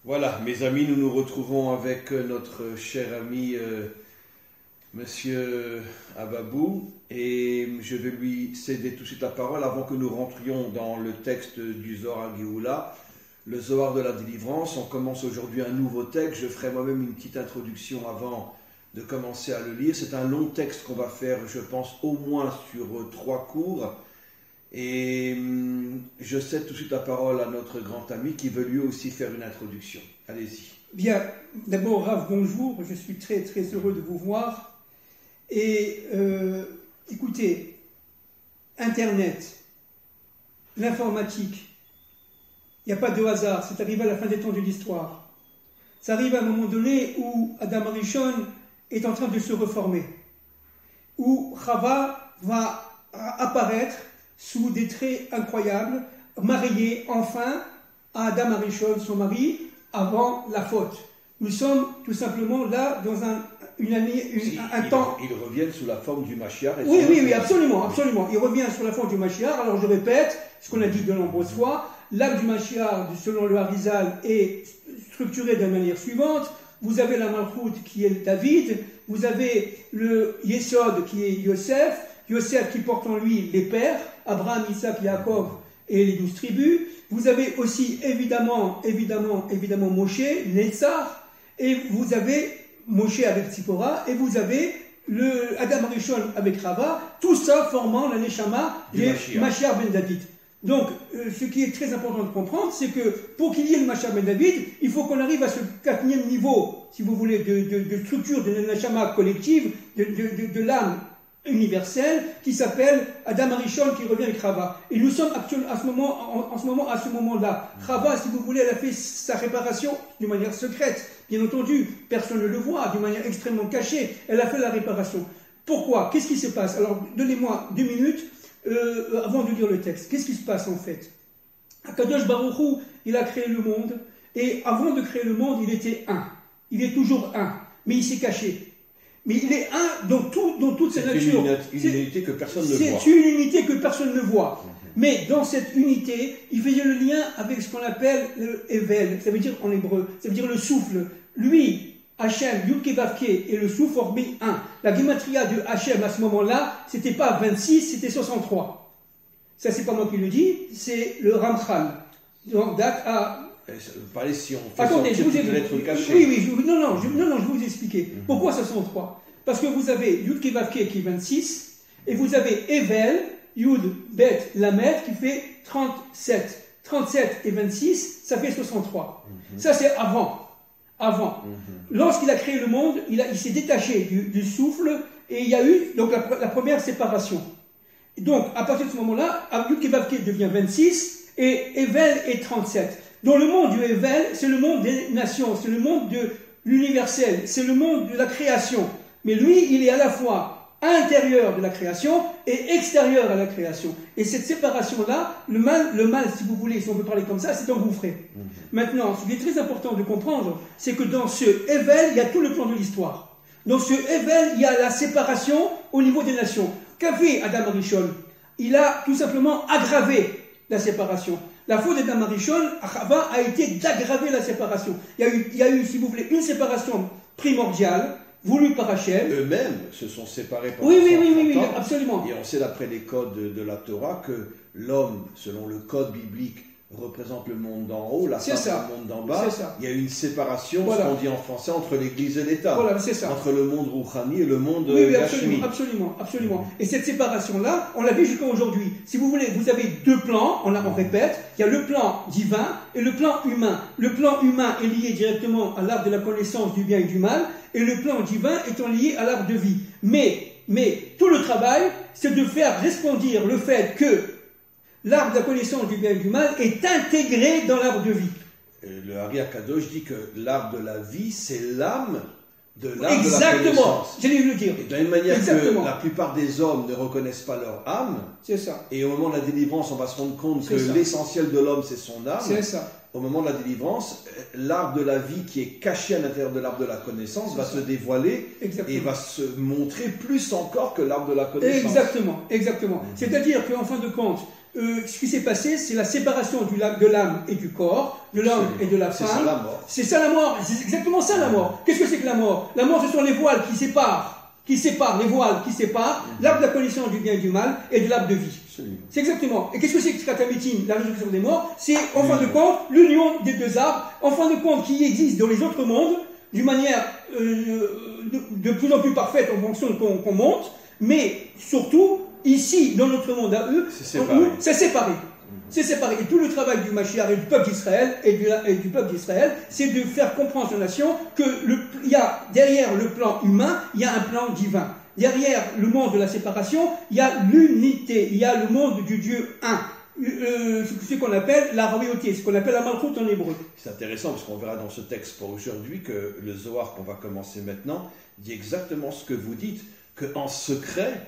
Voilà, mes amis, nous nous retrouvons avec notre cher ami Monsieur Ababou, et je vais lui céder tout de suite la parole avant que nous rentrions dans le texte du Zohar Géoula, le Zohar de la délivrance. On commence aujourd'hui un nouveau texte. Je ferai moi-même une petite introduction avant de commencer à le lire. C'est un long texte qu'on va faire, je pense, au moins sur 3 cours. Et je cède tout de suite la parole à notre grand ami qui veut lui aussi faire une introduction. Allez-y. Bien, d'abord, Rav, bonjour. Je suis très très heureux de vous voir. Et écoutez, Internet, l'informatique, il n'y a pas de hasard. C'est arrivé à la fin des temps de l'histoire. Ça arrive à un moment donné où Adam Arishon est en train de se reformer, où Chava va apparaître sous des traits incroyables, marié enfin à Adam Arishon, son mari, avant la faute. Nous sommes tout simplement là dans une année, un temps... Ils reviennent sous la forme du Mashiach. Oui, absolument. Il revient sous la forme du Mashiach. Alors je répète ce qu'on a dit de nombreuses fois. L'arc du Mashiach, selon le Harizal, est structuré de la manière suivante. Vous avez la Malchut qui est David, vous avez le Yesod qui est Yosef qui porte en lui les pères, Abraham, Isaac, Yaakov et les 12 tribus. Vous avez aussi évidemment Moshe, Netzar, et vous avez Moshe avec Tzipora, et vous avez le Adam Arishon avec Rava, tout ça formant la Neshama de Mashiach ben David. Donc, ce qui est très important de comprendre, c'est que pour qu'il y ait le Mashiach ben David, il faut qu'on arrive à ce 4e niveau, si vous voulez, de structure de la Neshama collective, de l'âme universelle, qui s'appelle Adam Arishon, qui revient avec Rava. Et nous sommes actuellement en ce moment-là. Rava, si vous voulez, elle a fait sa réparation d'une manière secrète. Bien entendu, personne ne le voit, d'une manière extrêmement cachée. Elle a fait la réparation. Pourquoi? Qu'est-ce qui se passe? Alors, donnez-moi 2 minutes avant de lire le texte. Qu'est-ce qui se passe en fait? Akadosh Baruch Hu, il a créé le monde, et avant de créer le monde, il était un. Il est toujours un, mais il s'est caché. Mais il est un dans toute sa nature. C'est une unité que personne ne voit. C'est une unité que personne ne voit. Mais dans cette unité, il faisait le lien avec ce qu'on appelle le Evel, ça veut dire en hébreu, ça veut dire le souffle. Lui, Hachem, Yud Kei Vav Kei et le souffle formaient un. La gematria de Hachem à ce moment-là, c'était pas 26, c'était 63. Ça, c'est pas moi qui le dis, c'est le Ramchal. Donc, date à... Parlez si on fait attendez, je vous ai dit. Oui, je vais vous expliquer. Pourquoi 63? Parce que vous avez Yud Kei Vav Kei qui est 26, et vous avez Evel, Yud, Bet, Lamed qui fait 37. 37 et 26, ça fait 63. Ça, c'est avant. Lorsqu'il a créé le monde, il s'est détaché du souffle, et il y a eu donc la première séparation. Donc, à partir de ce moment-là, Yud Kei Vav Kei devient 26, et Evel est 37. Dans le monde du Evel, c'est le monde des nations, c'est le monde de l'universel, c'est le monde de la création. Mais lui, il est à la fois intérieur de la création et extérieur à la création. Et cette séparation-là, le mal, si vous voulez, si on peut parler comme ça, c'est engouffré. Maintenant, ce qui est très important de comprendre, c'est que dans ce Evel, il y a tout le plan de l'histoire. Dans ce Evel, il y a la séparation au niveau des nations. Qu'a fait Adam Arishon? Il a tout simplement aggravé la séparation. La faute d'Adam Arishon, Chava, a été d'aggraver la séparation. Il y a eu, si vous voulez, une séparation primordiale, voulue par Hachem. Eux-mêmes se sont séparés pendant Oui, absolument. Et on sait d'après les codes de la Torah que l'homme, selon le code biblique, représente le monde d'en haut, la femme le monde d'en bas. Il y a une séparation, ce qu'on dit en français, entre l'Église et l'État. Voilà, c'est ça. Entre le monde Rouhani et le monde Gashmi. Absolument. Et cette séparation-là, on l'a vu jusqu'à aujourd'hui. Si vous voulez, vous avez 2 plans, on répète, il y a le plan divin et le plan humain. Le plan humain est lié directement à l'arbre de la connaissance du bien et du mal, et le plan divin étant lié à l'arbre de vie. Mais tout le travail, c'est de faire resplendir le fait que l'arbre de la connaissance du bien et du mal est intégré dans l'arbre de vie. Le Hari Akadosh dit que l'arbre de la vie, c'est l'âme de l'arbre de la connaissance. Exactement, j'allais le dire. Et de la même manière que la plupart des hommes ne reconnaissent pas leur âme, c'est ça. Et au moment de la délivrance, on va se rendre compte que l'essentiel de l'homme, c'est son âme. C'est ça. Au moment de la délivrance, l'arbre de la vie qui est caché à l'intérieur de l'arbre de la connaissance va se dévoiler et va se montrer plus encore que l'arbre de la connaissance. Exactement. C'est-à-dire qu'en fin de compte, ce qui s'est passé, c'est la séparation de l'âme et du corps, de l'homme et de la femme. C'est ça la mort. C'est ça la mort, c'est exactement ça la mort. Qu'est-ce que c'est que la mort? La mort, ce sont les voiles qui séparent, les voiles qui séparent l'arbre de la connaissance du bien et du mal et de l'arbre de vie. Absolument. C'est exactement. Et qu'est-ce que c'est que Katametim, la résurrection des morts? C'est, en fin de compte, l'union des deux arbres, en fin de compte, qui existe dans les autres mondes, d'une manière de plus en plus parfaite en fonction qu'on monte, mais surtout, ici, dans notre monde à eux, c'est séparé. C'est séparé. Et tout le travail du Mashiach et du peuple d'Israël, c'est de faire comprendre aux nations qu'il y a derrière le plan humain, il y a un plan divin. Derrière le monde de la séparation, il y a l'unité, il y a le monde du Dieu un. Ce qu'on appelle la royauté, ce qu'on appelle la malchoute en hébreu. C'est intéressant parce qu'on verra dans ce texte pour aujourd'hui que le Zohar qu'on va commencer maintenant dit exactement ce que vous dites, qu'en secret,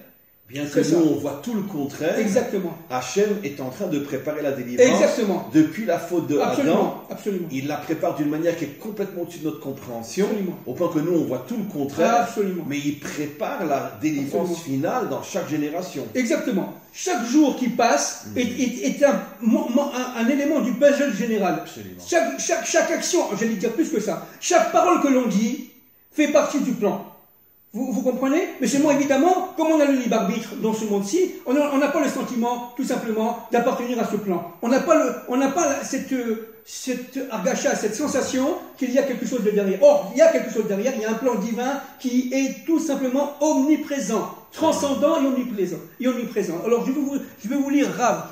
bien que nous on voit tout le contraire, exactement. Hachem est en train de préparer la délivrance. Exactement. Depuis la faute de Adam. Absolument. Il la prépare d'une manière qui est complètement au-dessus de notre compréhension, absolument. Au point que nous on voit tout le contraire. Absolument. Mais il prépare la délivrance finale dans chaque génération. Exactement. Chaque jour qui passe est un élément du puzzle général. Absolument. Chaque action, j'allais dire plus que ça, chaque parole que l'on dit fait partie du plan. Vous comprenez? Mais seulement, évidemment, comme on a le libre arbitre dans ce monde-ci, on n'a pas le sentiment, tout simplement, d'appartenir à ce plan. On n'a pas cette argacha, cette sensation qu'il y a quelque chose de derrière. Or, il y a quelque chose derrière, il y a un plan divin qui est tout simplement omniprésent, transcendant et omniprésent. Alors, je vais vous lire, Rav,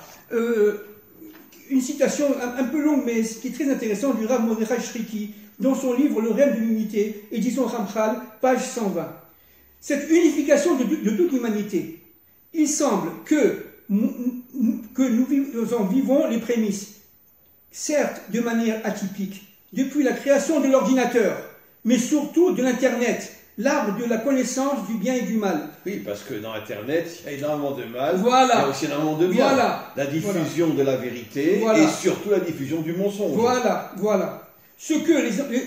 une citation un peu longue, mais qui est très intéressante, du Rav Mordechai Shriki, dans son livre Le règne de l'unité, édition Ramchal, page 120. Cette unification de toute l'humanité, il semble que nous en vivons les prémices, certes de manière atypique, depuis la création de l'ordinateur, mais surtout de l'Internet, l'arbre de la connaissance du bien et du mal. Oui, parce que dans Internet, il y a énormément de mal, voilà. il y a aussi énormément de bien. Voilà. La diffusion de la vérité et surtout la diffusion du mensonge. Voilà. Ce que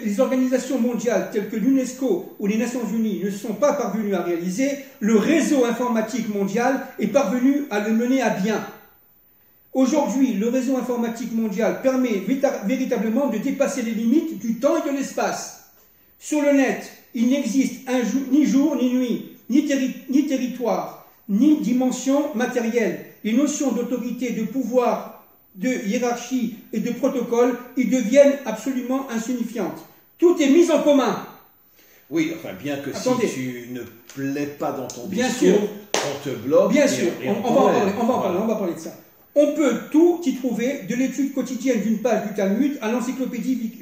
les organisations mondiales telles que l'UNESCO ou les Nations Unies ne sont pas parvenues à réaliser, le réseau informatique mondial est parvenu à le mener à bien. Aujourd'hui, le réseau informatique mondial permet véritablement de dépasser les limites du temps et de l'espace. Sur le net, il n'existe ni jour ni nuit, ni territoire, ni dimension matérielle. Les notions d'autorité, de pouvoir, de hiérarchie et de protocole, ils deviennent absolument insignifiantes. Tout est mis en commun. Oui, enfin, bien que attendez. Si tu ne plais pas dans ton bien discours, sûr. on te bloque. Bien sûr, on va parler de ça. On peut tout y trouver, de l'étude quotidienne d'une page du Talmud à l'encyclopédie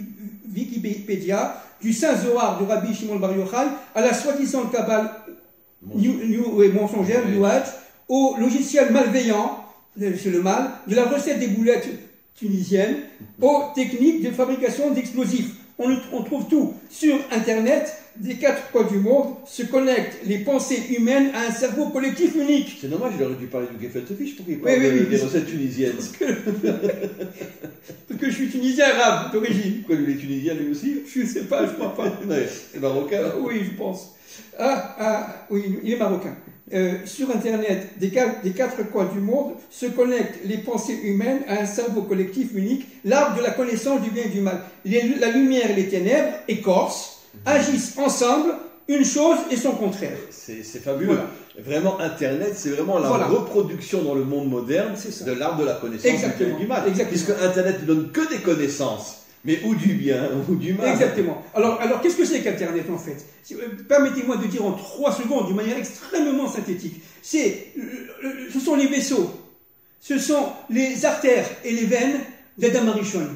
Wikipédia, du Saint Zohar de Rabbi Shimon Bar Yochai, à la soi-disant Kabbale mensongère, New Age, au logiciel malveillant, c'est le mal, de la recette des boulettes tunisiennes, aux techniques de fabrication d'explosifs. On trouve tout sur Internet, des quatre coins du monde, se connectent les pensées humaines à un cerveau collectif unique. C'est dommage, il aurait dû parler du Gefilte Fish pour qu'il parle des recettes tunisiennes. Parce que je suis tunisien arabe d'origine. Quoi, lui, il est tunisien lui aussi? Je ne sais pas, je crois pas. C'est marocain? Oui, je pense. Oui, il est marocain. Sur Internet, des quatre coins du monde, se connectent les pensées humaines à un cerveau collectif unique, l'arbre de la connaissance du bien et du mal. La lumière et les ténèbres, écorcent, agissent ensemble, une chose et son contraire. C'est fabuleux. Voilà. Vraiment, Internet, c'est vraiment la reproduction dans le monde moderne de l'arbre de la connaissance du bien et du mal. Exactement. Puisque Internet ne donne que des connaissances. Mais ou du bien, ou du mal. Exactement. Alors qu'est-ce que c'est qu'Internet en fait? Permettez-moi de dire en 3 secondes, d'une manière extrêmement synthétique. Ce sont les vaisseaux, ce sont les artères et les veines d'Adam Arishon.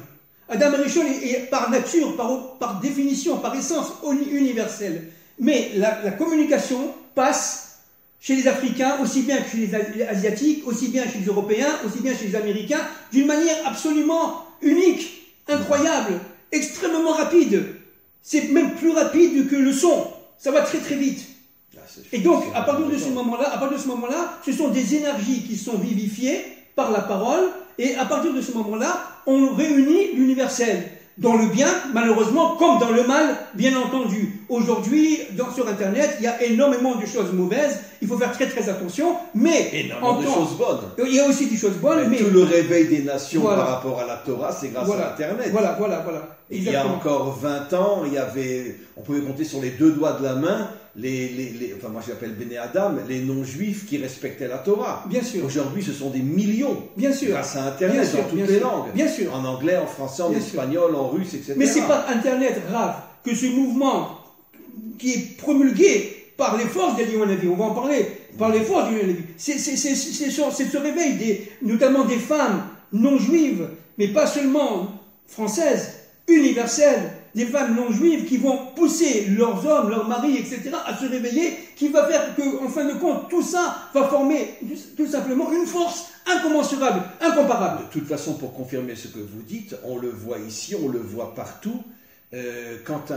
Adam Arishon est par nature, par définition, par essence universelle. Mais la communication passe chez les Africains, aussi bien que chez les Asiatiques, aussi bien chez les Européens, aussi bien chez les Américains, d'une manière absolument unique. Incroyable, extrêmement rapide. C'est même plus rapide que le son. Ça va très très vite. Et donc, à partir de ce moment-là, ce sont des énergies qui sont vivifiées par la parole. Et à partir de ce moment-là, on réunit l'universel. Dans le bien, malheureusement, comme dans le mal, bien entendu. Aujourd'hui, sur Internet, il y a énormément de choses mauvaises. Il faut faire très très attention. Mais énormément de choses bonnes. Il y a aussi des choses bonnes. Mais tout le réveil des nations par rapport à la Torah, c'est grâce à Internet. Voilà. Il y a encore 20 ans, on pouvait compter sur les deux doigts de la main enfin moi je l'appelle Béné Adam, les non-juifs qui respectaient la Torah. Bien sûr. Aujourd'hui, ce sont des millions. Bien sûr. Grâce à Internet, dans toutes les langues. Bien sûr. En anglais, en français, en espagnol, en russe, etc. Mais c'est pas Internet, Rav, que ce mouvement qui est promulgué par les forces des Lions on va en parler, par les forces des Lions c'est ce réveil, notamment des femmes non-juives, mais pas seulement françaises, universelles, des femmes non-juives qui vont pousser leurs hommes, leurs maris, etc. à se réveiller, qui va faire que, en fin de compte, tout ça va former tout simplement une force incommensurable, incomparable. De toute façon, pour confirmer ce que vous dites, on le voit ici, on le voit partout. Quand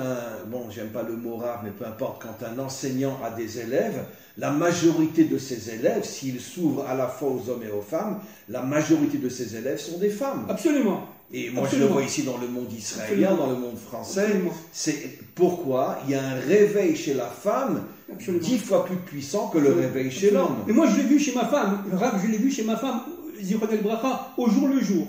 j'aime pas le mot rare, mais peu importe, quand un enseignant a des élèves, la majorité de ses élèves, s'il s'ouvre à la fois aux hommes et aux femmes, la majorité de ses élèves sont des femmes. Absolument. Et moi, je le vois ici dans le monde israélien, dans le monde français. C'est pourquoi il y a un réveil chez la femme 10 fois plus puissant que le réveil chez l'homme. Mais moi, je l'ai vu chez ma femme, je l'ai vu chez ma femme, Zichron el-Bracha, au jour le jour.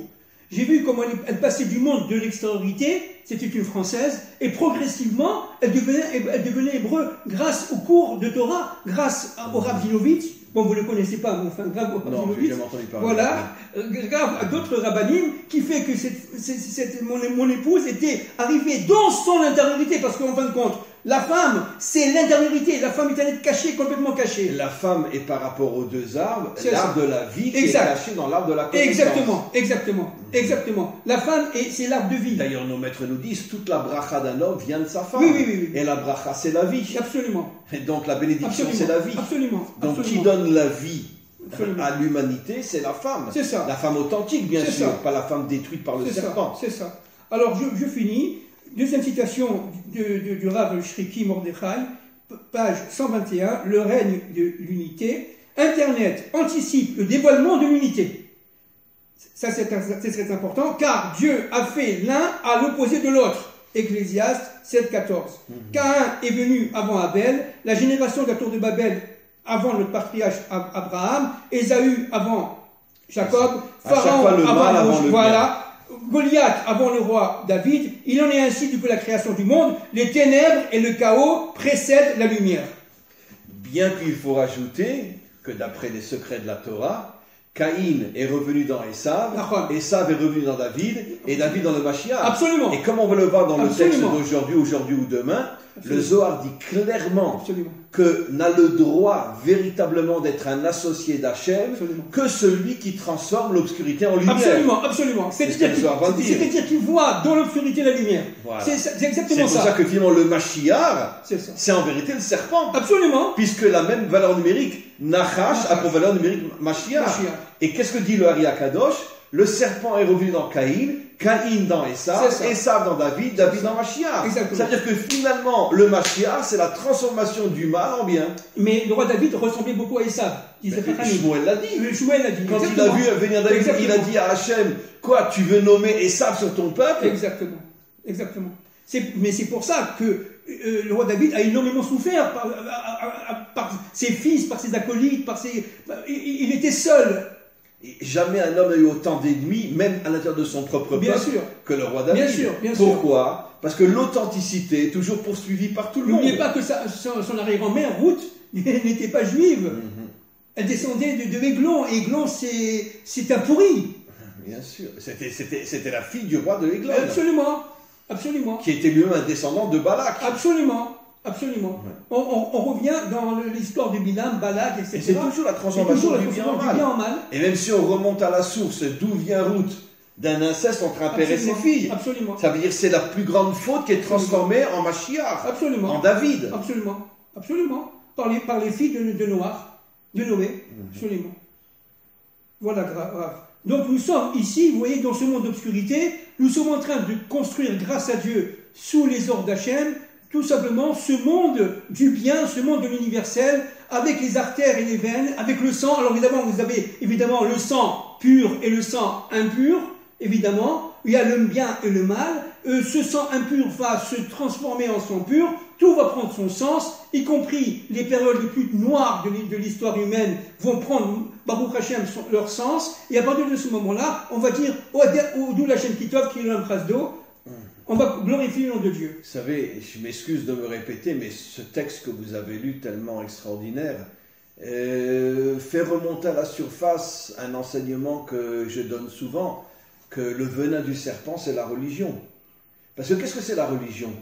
J'ai vu comment elle passait du monde de l'extériorité, c'était une Française, et progressivement, elle devenait hébreu grâce au cours de Torah, grâce au Rav Zinovitch. Bon, vous ne le connaissez pas, mais enfin, grave au Rav Zinovitch. Non, j'ai jamais entendu parler. Voilà, grave à d'autres rabbinim, qui fait que mon épouse était arrivée dans son intériorité, parce qu'en fin de compte, la femme, c'est l'intériorité. La femme est un être caché, complètement caché. La femme est par rapport aux deux arbres, l'arbre de la vie qui est caché dans l'arbre de la connaissance. Exactement. La femme, c'est l'arbre de vie. D'ailleurs, nos maîtres nous disent, toute la bracha d'un homme vient de sa femme. Oui. Et la bracha, c'est la vie. Absolument. Et donc, la bénédiction, c'est la vie. Absolument. Donc, qui donne la vie à l'humanité, c'est la femme. C'est ça. La femme authentique, bien sûr, pas la femme détruite par le serpent. C'est ça. Alors, je finis. Deuxième citation du Rav Shriki Mordechai, page 121, le règne de l'unité. Internet anticipe le dévoilement de l'unité. Ça, c'est très important, car Dieu a fait l'un à l'opposé de l'autre. Ecclésiaste 7,14. Caïn est venu avant Abel, la génération de la tour de Babel avant le patriarche Abraham, Ésaü avant Jacob, Pharaon avant le voilà. Goliath avant le roi David, il en est ainsi depuis la création du monde, les ténèbres et le chaos précèdent la lumière. Bien qu'il faut rajouter que d'après les secrets de la Torah, Caïn est revenu dans Esav, Esav est revenu dans David, et David dans le Mashiach. Absolument. Et comme on va le voir dans le texte d'aujourd'hui, aujourd'hui ou demain, le Zohar dit clairement que n'a le droit véritablement d'être un associé d'Hachem que celui qui transforme l'obscurité en lumière. Absolument. C'est-à-dire qu'il voit dans l'obscurité la lumière. Voilà. C'est exactement ça. C'est pour ça que finalement le Mashiach, c'est en vérité le serpent. Absolument. Puisque la même valeur numérique, Nachash a pour valeur numérique Mashiach. Et qu'est-ce que dit le Hari Akadosh? Le serpent est revenu dans Caïn, Caïn dans Esav, Esav dans David, David dans Mashiach. C'est-à-dire que finalement, le Mashiach, c'est la transformation du mal en bien. Mais le roi David ressemblait beaucoup à Esav. Shmuel l'a dit. Quand il a vu venir David, il a dit à Hachem, quoi, tu veux nommer Esav sur ton peuple? Exactement. Mais c'est pour ça que le roi David a énormément souffert par ses fils, par ses acolytes, il était seul. Et jamais un homme n'a eu autant d'ennemis, même à l'intérieur de son propre peuple, que le roi David. Bien sûr. Pourquoi? Parce que l'authenticité est toujours poursuivie par tout le monde. N'oubliez pas que son arrière-grand-mère, Ruth, n'était pas juive. Elle descendait de Églon. Églon, c'est un pourri. Bien sûr. C'était la fille du roi de Églon. Absolument. Qui était lui-même un descendant de Balak. Absolument. On revient dans l'histoire de Bilam, Balak, etc. Et c'est toujours la transformation du bien en mal. Et même si on remonte à la source, d'où vient Ruth? D'un inceste entre un père et ses filles. Ça veut dire que c'est la plus grande faute qui est transformée en Mashiach. En David. Absolument. Par les filles de Noé. Absolument. Voilà, grave. Donc nous sommes ici, vous voyez, dans ce monde d'obscurité, nous sommes en train de construire, grâce à Dieu, sous les ordres d'Hachem, tout simplement ce monde du bien, ce monde de l'universel, avec les artères et les veines, avec le sang. Alors évidemment, vous avez évidemment le sang pur et le sang impur, évidemment. Il y a le bien et le mal. ce sang impur va se transformer en sang pur, tout va prendre son sens, y compris les périodes les plus noires de l'histoire humaine vont prendre, Baruch Hashem, leur sens, et à partir de ce moment-là, on va dire, d'où la chaîne Kitov, qui est une phrase d'eau, on va glorifier le nom de Dieu. Vous savez, je m'excuse de me répéter, mais ce texte que vous avez lu, tellement extraordinaire, fait remonter à la surface un enseignement que je donne souvent, que le venin du serpent, c'est la religion. Parce que qu'est-ce que c'est la religion?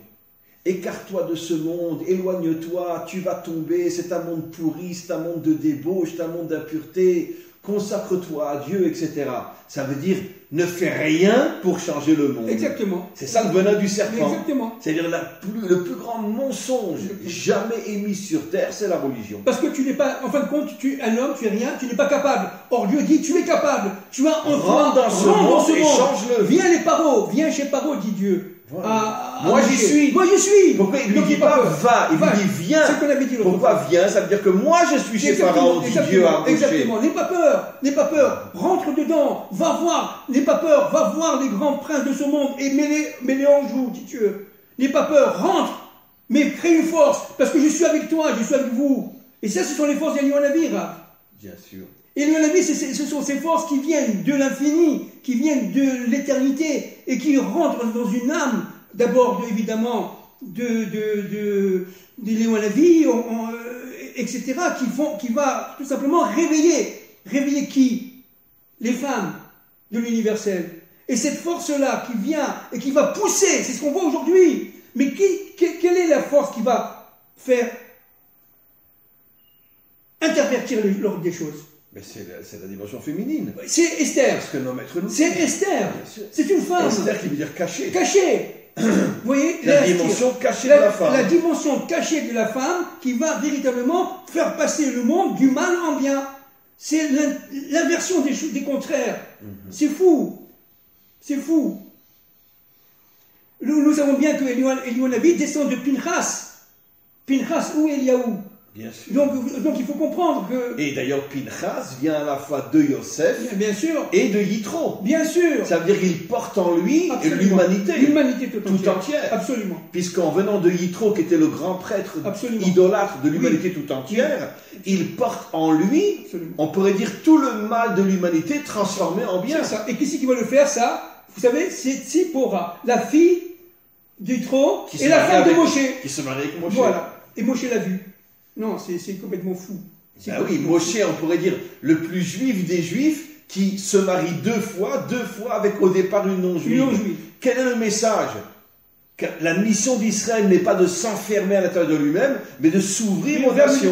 Écarte-toi de ce monde, éloigne-toi, tu vas tomber, c'est un monde pourri, c'est un monde de débauche, c'est un monde d'impureté, consacre-toi à Dieu, etc. Ça veut dire, ne fais rien pour changer le monde. Exactement. C'est ça le venin du serpent. Exactement. C'est-à-dire le plus grand mensonge jamais émis sur terre, c'est la religion. Parce que tu n'es pas, en fin de compte, tu es un homme, tu es rien, tu n'es pas capable. Or Dieu dit, tu es capable. Tu as un rentre dans ce monde et change-le. Viens les Paro, viens chez Paro, dit Dieu. Voilà. Moi j'y suis. Moi j'y suis. Pourquoi il lui dit pas va, il lui dit viens. C'est ce qu'on avait dit. Pourquoi viens? Ça veut dire que moi je suis chez Pharaon, dit Dieu à Moshe. Exactement. N'aie pas peur, n'aie pas peur. Rentre dedans, va voir. N'aie pas peur, va voir les grands princes de ce monde et mets-les en joue, dit Dieu. N'aie pas peur, rentre, mais crée une force parce que je suis avec toi, je suis avec vous. Et ça, ce sont les forces d'Eliyahu Hanavi, Rav. Bien sûr. Eliyahu Hanavi, ce sont ces forces qui viennent de l'infini, qui viennent de l'éternité et qui rentrent dans une âme. D'abord, évidemment, d'Eliyahu Hanavi, etc., qui va tout simplement réveiller qui? Les femmes de l'universel. Et cette force-là qui vient et qui va pousser, c'est ce qu'on voit aujourd'hui. Mais quelle est la force qui va faire intervertir l'ordre des choses? Mais c'est la dimension féminine. C'est Esther. Parce que nos maîtres nous. C'est Esther. C'est une femme. Esther qui veut dire caché. Caché. Vous voyez, la dimension cachée de la femme. La dimension cachée de la femme qui va véritablement faire passer le monde du mal en bien. C'est l'inversion des contraires. C'est fou. C'est fou. Nous savons bien que Eliyahu Hanavi descend de Pinchas. Pinchas ou Eliyahu. Bien sûr. Donc il faut comprendre que... Et d'ailleurs, Pinchas vient à la fois de Yosef bien sûr. Et de Yitro. Bien sûr. Ça veut dire qu'il porte en lui l'humanité. L'humanité tout entière. Absolument. Puisqu'en venant de Yitro, qui était le grand prêtre idolâtre de l'humanité tout entière, il porte en lui, on pourrait dire, tout le mal de l'humanité transformé en bien. C'est ça. Et qui c'est qui va le faire, ça? Vous savez, c'est Tzipora, la fille d'Yitro et la femme de Moshe. Qui se marie avec Moshe. Voilà. Et Moshe l'a vu. Non, c'est complètement fou. Ben oui, Moshe, on pourrait dire, le plus juif des juifs, qui se marie deux fois avec au départ une non-juive. Quel est le message? Que la mission d'Israël n'est pas de s'enfermer à l'intérieur de lui-même, mais de s'ouvrir aux nations.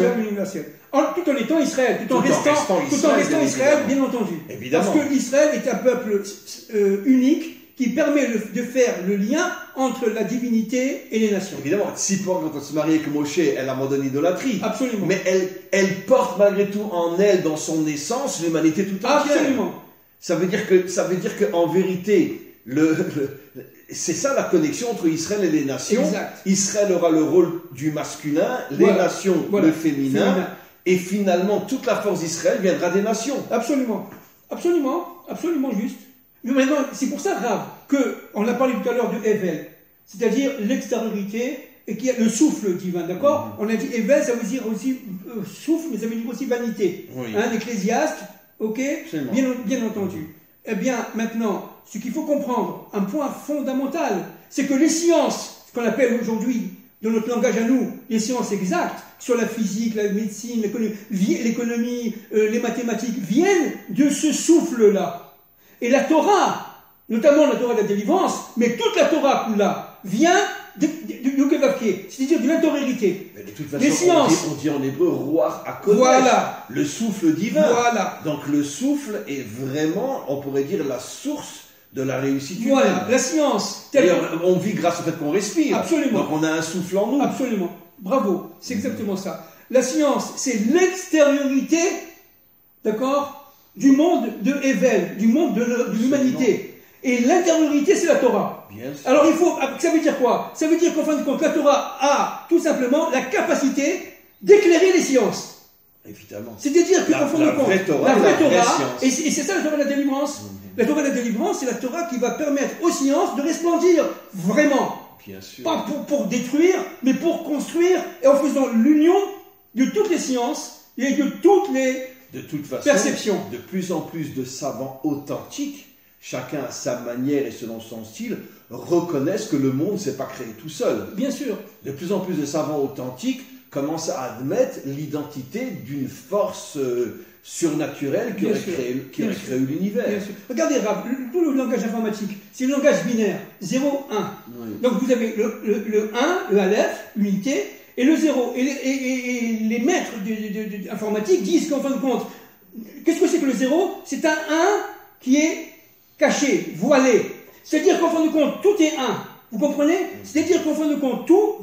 Tout en étant Israël, tout en restant Israël, bien entendu. Évidemment. Parce que Israël est un peuple unique qui permet de faire le lien entre la divinité et les nations. Évidemment, Tzipora, quand elle se marie avec Moshe, elle abandonne l'idolâtrie. Absolument. Mais elle porte malgré tout en elle, dans son essence, l'humanité tout entière. Absolument. Ça veut dire que en vérité, c'est ça la connexion entre Israël et les nations. Exact. Israël aura le rôle du masculin, les nations le féminin, et finalement toute la force d'Israël viendra des nations. Absolument. Absolument juste. Mais maintenant, c'est pour ça, Rav, qu'on a parlé tout à l'heure de Evel, c'est-à-dire l'extériorité et qu'il y a le souffle divin, d'accord? On a dit Evel, ça veut dire aussi souffle, mais ça veut dire aussi vanité. Oui. L'ecclésiaste, ok? Bien entendu. Eh bien, maintenant, ce qu'il faut comprendre, un point fondamental, c'est que les sciences, ce qu'on appelle aujourd'hui, dans notre langage à nous, les sciences exactes, sur la physique, la médecine, l'économie, les mathématiques, viennent de ce souffle-là. Et la Torah, notamment la Torah de la délivrance, mais toute la Torah là, vient du Kevavké, c'est-à-dire de l'intériorité. Mais de toute façon, on dit en hébreu Ruach HaKodesh, voilà. Le souffle divin. Voilà. Donc le souffle est vraiment, on pourrait dire, la source de la réussite humaine. Voilà, la science. D'ailleurs, on vit grâce au fait qu'on respire. Absolument. Donc on a un souffle en nous. Absolument. Bravo, c'est exactement ça. La science, c'est l'extériorité, d'accord, du monde de Evel, du monde de l'humanité. Et l'intériorité, c'est la Torah. Bien sûr. Alors ça veut dire quoi? Ça veut dire qu'en fin de compte, la Torah a tout simplement la capacité d'éclairer les sciences. Évidemment. C'est-à-dire qu'en fin de compte, la vraie Torah, et c'est ça la Torah de la délivrance. La Torah de la délivrance, c'est la Torah qui va permettre aux sciences de resplendir vraiment. Bien sûr. Pas pour détruire, mais pour construire, et en faisant l'union de toutes les sciences et de toutes les De toute façon, perceptions. de plus en plus de savants authentiques, chacun à sa manière et selon son style, reconnaissent que le monde ne s'est pas créé tout seul. Bien sûr. De plus en plus de savants authentiques commencent à admettre l'identité d'une force surnaturelle qui Bien aurait sûr. créé Bien sûr. l'univers. Bien sûr. Regardez, Rav, tout le langage informatique, c'est le langage binaire, 0, 1. Oui. Donc vous avez le 1, le Aleph, l'unité, et le 0. Et les maîtres informatiques disent qu'en fin de compte, qu'est-ce que c'est que le 0? C'est un 1 qui est caché, voilé. C'est-à-dire qu'en fin de compte, tout est 1. Vous comprenez? C'est-à-dire qu'en fin de compte, tout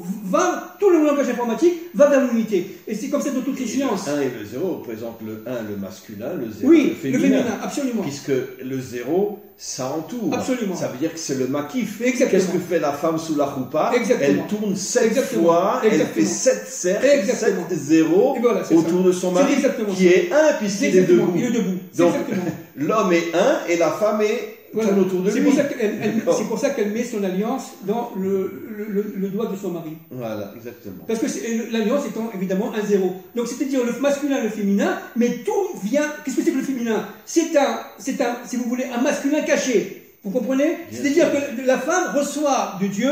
le langage informatique va vers l'unité. Et c'est comme ça dans toutes les sciences. Le 1 et le 0 représentent le 1, le masculin, le 0, Oui, le le féminin. féminin, absolument. Puisque le 0, ça entoure. Absolument. Ça veut dire que c'est le makif. Exactement. Qu'est-ce que fait la femme sous la choupa? Exactement. Elle tourne 7 Exactement. fois, elle Exactement. fait 7 cercles, Exactement. 7 zéros Et voilà, c'est autour ça. de son mari, C'est exactement qui ça. est 1 puisqu'il est debout. Il est debout. C'est Donc, exactement. l'homme est 1 et la femme est Voilà. tourne autour de C'est lui. pour ça qu'elle- D'accord. c'est pour ça qu'elle met son alliance dans le doigt de son mari. Voilà, exactement. Parce que l'alliance étant évidemment un 0. Donc c'est-à-dire le masculin, le féminin, mais tout vient. Qu'est-ce que c'est que le féminin? C'est un, si vous voulez, un masculin caché. Vous comprenez? Bien C'est-à-dire sûr. que la femme reçoit de Dieu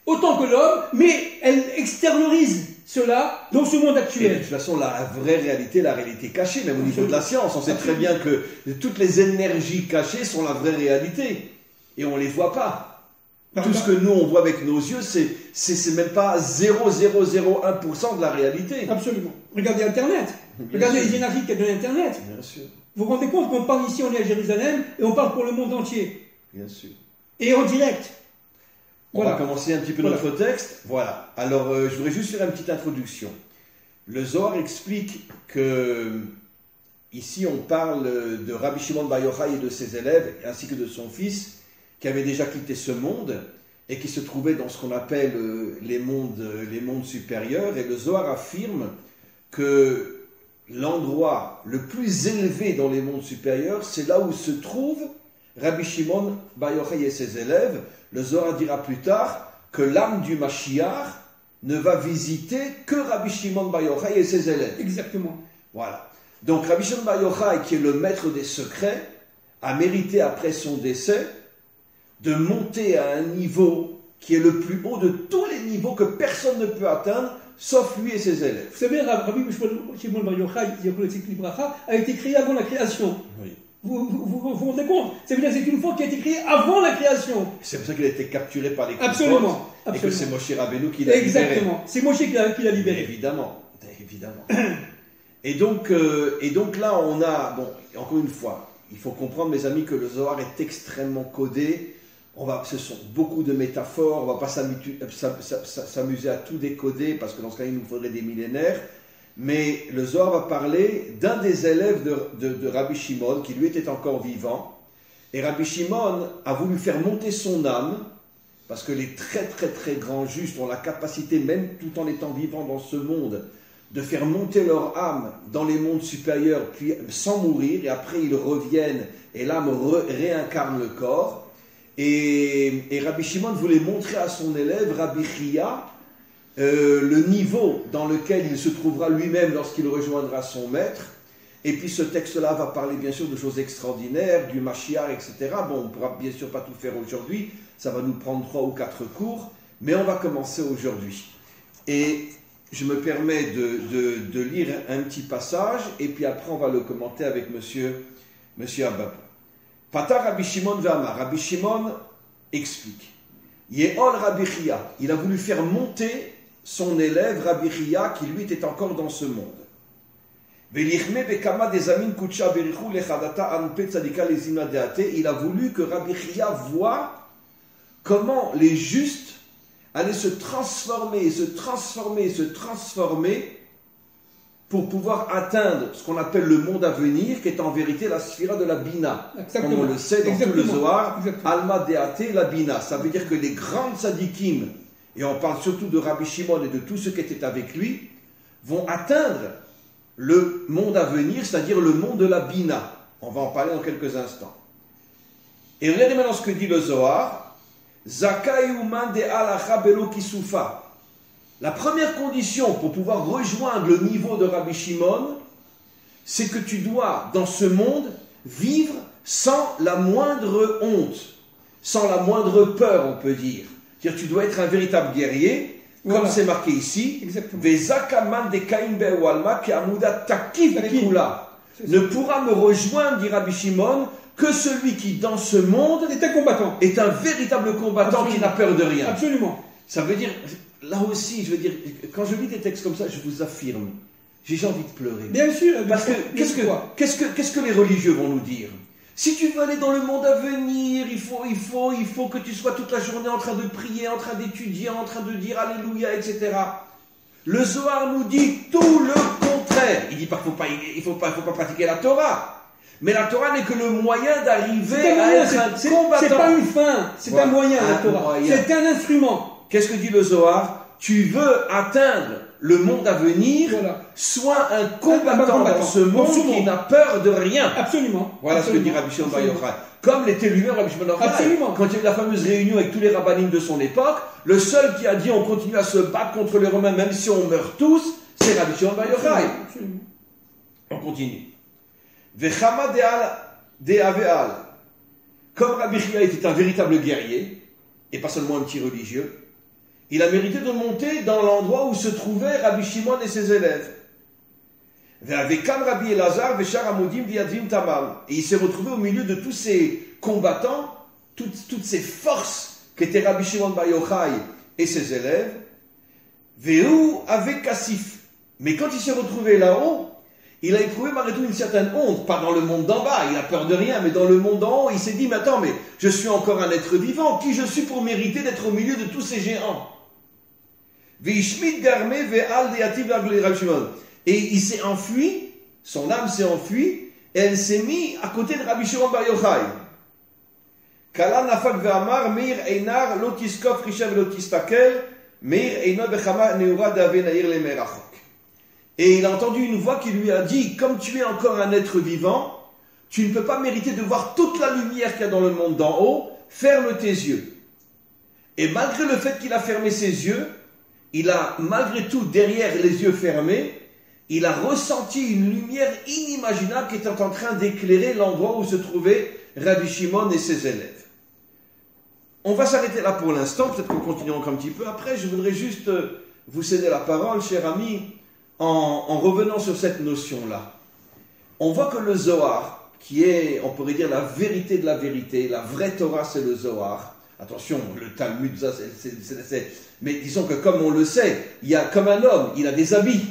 autant que l'homme, mais elle extériorise cela dans ce monde Et de actuel. toute façon, la vraie réalité, la réalité cachée, même au niveau de la science, on sait très bien que toutes les énergies cachées sont la vraie réalité. Et on ne les voit pas. Tout ce que nous, on voit avec nos yeux, c'est même pas 0,001% de la réalité. Absolument. Regardez Internet. Bien Regardez sûr. les énergies qu'il y a dans Internet. Bien sûr, Vous vous rendez compte qu'on parle ici, on est à Jérusalem, et on parle pour le monde entier. bien sûr. Et en direct. On Voilà. va commencer un petit peu Voilà. notre texte. Voilà. Alors, je voudrais juste faire une petite introduction. Le Zohar explique que ici, on parle de Rabbi Shimon Bar Yochai et de ses élèves, ainsi que de son fils, qui avait déjà quitté ce monde et qui se trouvait dans ce qu'on appelle les mondes supérieurs. Et le Zohar affirme que l'endroit le plus élevé dans les mondes supérieurs, c'est là où se trouve Rabbi Shimon Bar Yochai et ses élèves. Le Zohar dira plus tard que l'âme du Mashiach ne va visiter que Rabbi Shimon Bar Yochai et ses élèves. Exactement. Voilà. Donc Rabbi Shimon Bar Yochai, qui est le maître des secrets, a mérité après son décès de monter à un niveau qui est le plus haut de tous les niveaux que personne ne peut atteindre, sauf lui et ses élèves. Vous savez, Rabbi Shimon Bar Yochai, a été créé avant la création. Oui. Vous rendez compte? Ça veut dire que c'est une fois qui a été créée avant la création. C'est pour ça qu'il a été capturé par les Absolument. Kuffot et que c'est Moshe Rabbeinu qui l'a libéré. Exactement. C'est Moshe qui l'a Mais libéré. évidemment, évidemment. Et donc là, on a, bon, encore une fois, il faut comprendre, mes amis, que le Zohar est extrêmement codé. Ce sont beaucoup de métaphores, on ne va pas s'amuser à tout décoder, parce que dans ce cas, il nous faudrait des millénaires. Mais le Zohar va parler d'un des élèves de Rabbi Shimon, qui lui était encore vivant. Et Rabbi Shimon a voulu faire monter son âme, parce que les très très très grands justes ont la capacité, même tout en étant vivants dans ce monde, de faire monter leur âme dans les mondes supérieurs, puis sans mourir, et après ils reviennent, et l'âme réincarne le corps. Et Rabbi Shimon voulait montrer à son élève, Rabbi Chia, le niveau dans lequel il se trouvera lui-même lorsqu'il rejoindra son maître. Et puis ce texte-là va parler bien sûr de choses extraordinaires, du Mashiach, etc. Bon, on ne pourra bien sûr pas tout faire aujourd'hui, ça va nous prendre 3 ou 4 cours, mais on va commencer aujourd'hui. Et je me permets de lire un petit passage, et puis après on va le commenter avec monsieur Abab. Pata Rabbi Shimon Vama, Rabbi Shimon explique. Yehol Rabbi Chia, il a voulu faire monter son élève Rabbi Chia, qui lui était encore dans ce monde. Il a voulu que Rabbi Chia voie comment les justes allaient se transformer pour pouvoir atteindre ce qu'on appelle le monde à venir, qui est en vérité la sphira de la Bina. Exactement. Comme on le sait dans tout le Exactement. Zohar, Exactement. Alma Deate la Bina. Ça veut dire que les grands tzadikim, et on parle surtout de Rabbi Shimon et de tous ceux qui étaient avec lui, vont atteindre le monde à venir, c'est-à-dire le monde de la Bina. On va en parler dans quelques instants. Et regardez maintenant ce que dit le Zohar. Zakai uman de alacha belo kisufa. La première condition pour pouvoir rejoindre le niveau de Rabbi Shimon, c'est que tu dois, dans ce monde, vivre sans la moindre honte, sans la moindre peur, on peut dire. C'est-à-dire tu dois être un véritable guerrier, comme voilà. c'est marqué ici. Exactement. Ne pourra me rejoindre, dit Rabbi Shimon, que celui qui, dans ce monde, est un combattant. Est un véritable combattant. Absolument. Qui n'a peur de rien. Absolument. Ça veut dire, là aussi, je veux dire, quand je lis des textes comme ça, je vous affirme, j'ai envie de pleurer. Bien sûr. Parce que, qu'est-ce que les religieux vont nous dire? Si tu veux aller dans le monde à venir, il faut que tu sois toute la journée en train de prier, en train d'étudier, en train de dire Alléluia, etc. Le Zohar nous dit tout le contraire. Il dit pas qu'il faut pas pratiquer la Torah. Mais la Torah n'est que le moyen d'arriver à être un combattant. C'est pas une fin, c'est un moyen, la Torah. C'est un instrument. Qu'est-ce que dit le Zohar? Tu veux atteindre le monde à venir, voilà. Sois un combattant dans ce monde qui n'a peur de rien. Absolument. Voilà Absolument. Ce que dit Rabbi Shimon Bar Yochai. Comme l'était lui-même Rabbi Shimon Bar Yochai. Quand il y a eu la fameuse réunion avec tous les rabbinim de son époque, le seul qui a dit on continue à se battre contre les Romains même si on meurt tous, c'est Rabbi Shimon Bar Yochai. On continue. Vechama de Aveal. Comme Rabbi Chia était un véritable guerrier, et pas seulement un petit religieux, il a mérité de monter dans l'endroit où se trouvaient Rabbi Shimon et ses élèves. Et il s'est retrouvé au milieu de tous ces combattants, toutes ces forces qu'étaient Rabbi Shimon Bar Yochai et ses élèves. Mais quand il s'est retrouvé là-haut, il a éprouvé malgré tout une certaine honte, pas dans le monde d'en bas, il a peur de rien, mais dans le monde d'en haut, il s'est dit, mais attends, mais je suis encore un être vivant, qui je suis pour mériter d'être au milieu de tous ces géants? Et il s'est enfui, son âme s'est enfuie, et elle s'est mise à côté de Rabbi Shimon Bar Yochai. Kala nafak ve'amar, meir einar, lo tiskof rishav lo tistakel, meir einar bechama neura d'ave nair le merachok. Et il a entendu une voix qui lui a dit, comme tu es encore un être vivant, tu ne peux pas mériter de voir toute la lumière qu'il y a dans le monde d'en haut, ferme tes yeux. Et malgré le fait qu'il a fermé ses yeux, il a, malgré tout, derrière les yeux fermés, il a ressenti une lumière inimaginable qui était en train d'éclairer l'endroit où se trouvaient Rabbi Shimon et ses élèves. On va s'arrêter là pour l'instant, peut-être qu'on continuera encore un petit peu. Après, je voudrais juste vous céder la parole, cher ami, en revenant sur cette notion-là. On voit que le Zohar, qui est, on pourrait dire, la vérité de la vérité, la vraie Torah, c'est le Zohar. Attention, le Talmud, ça, mais disons que comme on le sait, il y a comme un homme, il a des habits,